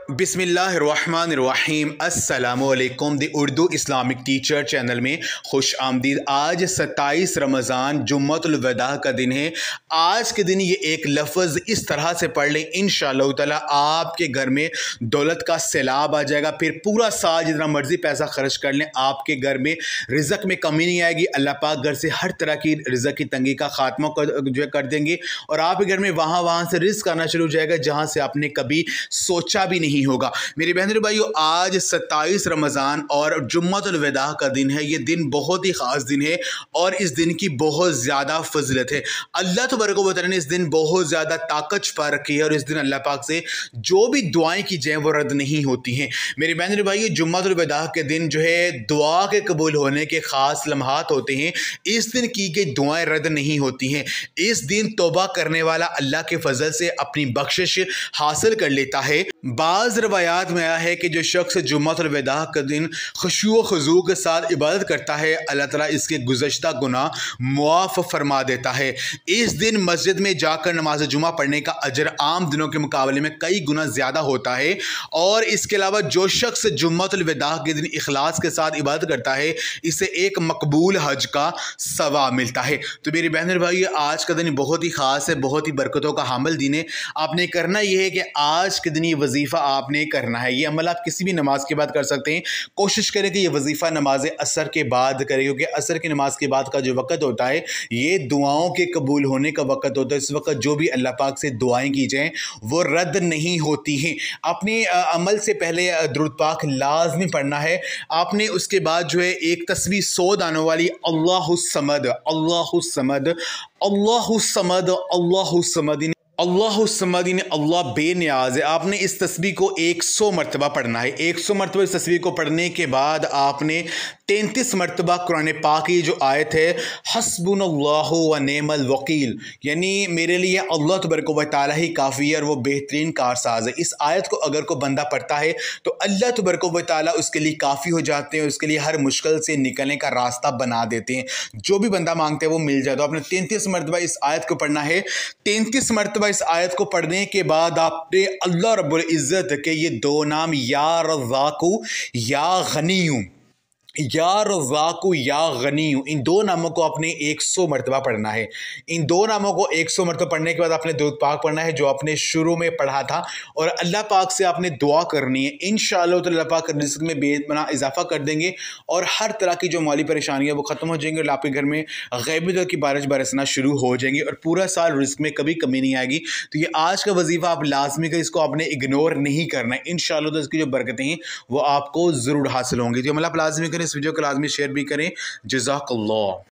बिस्मिल्लाहिर्रहमानिर्रहीम अस्सलामुअलैकुम the Urdu Islamic teacher channel में खुश आमदीद। आज 27 रमज़ान जुम्मतुल वदा का दिन है। आज के दिन ये एक लफ्ज़ इस तरह से पढ़ लें, इंशाअल्लाह ताला आपके घर में दौलत का सैलाब आ जाएगा। फिर पूरा साल जितना मर्ज़ी पैसा खर्च कर लें, आपके घर में रिज़्क़ में कमी नहीं आएगी। अल्लाह पाक घर से हर तरह की रिज़्क़ की तंगी का ख़ात्मा कर देंगे और आपके घर में वहाँ से रिज़्क़ आना शुरू हो जाएगा जहाँ से आपने कभी सोचा भी नहीं होगा। मेरे बहनों भाइयों, आज 27 रमज़ान और जुम्मतुल वदा का दिन है। ये दिन बहुत ही ख़ास दिन है और इस दिन की बहुत ज़्यादा फजीलत है। अल्लाह तबारक व तआला ने इस दिन बहुत ज़्यादा ताकत छुपा रखी है और इस दिन अल्लाह पाक से जो भी दुआएं की जाएँ वो रद्द नहीं होती हैं। मेरे बहनों भाइयों, जुम्मतुल वदा के दिन जो है दुआ के कबूल होने के ख़ास लम्हात होते हैं। इस दिन की गई दुआएं रद्द नहीं होती हैं। इस दिन तौबा करने वाला अल्लाह के फजल से अपनी बख्शिश हासिल कर लेता है। बाज़ रवायात में आया है कि जो शख्स जुम्मतुल वदा के दिन खुशू खुजू के साथ इबादत करता है, अल्लाह ताला इसके गुज़श्ता गुनाह मुआफ़ फरमा देता है। इस दिन मस्जिद में जाकर नमाज जुमा पढ़ने का अजर आम दिनों के मुकाबले में कई गुना ज़्यादा होता है। और इसके अलावा जो शख्स जुम्मतुल वदा के दिन इखलास के साथ इबादत करता है, इसे एक मकबूल हज का सवाब मिलता है। तो मेरी बहन भाई, आज का दिन बहुत ही ख़ास है, बहुत ही बरकतों का हामिल दिन है। आपने करना यह है कि आज के दिन ये वजीफ़ा आपने करना है। ये अमल आप किसी भी नमाज के बाद कर सकते हैं। कोशिश करें कि ये वजीफ़ा नमाज असर के बाद करें, क्योंकि असर की नमाज के बाद का जो वक़्त होता है ये दुआओं के कबूल होने का वक़्त होता है। इस वक्त जो भी अल्लाह पाक से दुआएं की जाएँ वो रद्द नहीं होती हैं। अपने अमल से पहले दुरूद पाक लाजमी पढ़ना है आपने। उसके बाद जो है एक तस्बीह 100 दानों वाली अल्लाहुस समद अल्लाहुस समद अल्लाहुस समद अल्लाहुस समद अल्लाहुस्समद अल्लाह बेनियाज है। आपने इस तस्बीह को 100 मरतबा पढ़ना है। 100 मरतबा इस तस्बीह को पढ़ने के बाद आपने 33 मरतबा कुरान पाक की जो आयत है हस्बुनल्लाहु व नेमल वकील, यानी मेरे लिए अल्लाह तबारक व तआला ही काफ़ी है और वो बेहतरीन कारसाज है। इस आयत को अगर कोई बंदा पढ़ता है तो अल्लाह तबारक व तआला उसके लिए काफ़ी हो जाते हैं, उसके लिए हर मुश्किल से निकलने का रास्ता बना देते हैं। जो भी बंदा मांगते हैं वो मिल जाए। तो आपने 33 मरतबा इस आयत को पढ़ना है। 33 मरतबा इस आयत को पढ़ने के बाद आपने अल्लाह रब्बुल इज़्ज़त के ये दो नाम या रज़्ज़ाक़ु या गनीयु, या रज़्ज़ाक़ु या गनीयु, इन दो नामों को आपने 100 मरतबा पढ़ना है। इन दो नामों को 100 मरतबा पढ़ने के बाद आपने दुरूद पाक पढ़ना है जो आपने शुरू में पढ़ा था और अल्लाह पाक से आपने दुआ करनी है। इंशाअल्लाह तो अल्लाह पाक रिज़्क़ में बेपनाह इजाफा कर देंगे और हर तरह की जो माली परेशानियाँ वो ख़त्म हो जाएंगी और आपके घर में ग़ैबी दौलत की बारिश बरसना शुरू हो जाएंगी और पूरा साल रिज़्क़ में कभी कमी नहीं आएगी। तो ये आज का वजीफ़ा आप लाजमी करें, इसको आपने इग्नोर नहीं करना है। इंशाअल्लाह तो इसकी जो बरकतें हैं वो आपको ज़रूर हासिल होंगी। तो अमल आप लाजमी करें, इस वीडियो को लाजमी शेयर भी करें। जज़ाकल्लाह।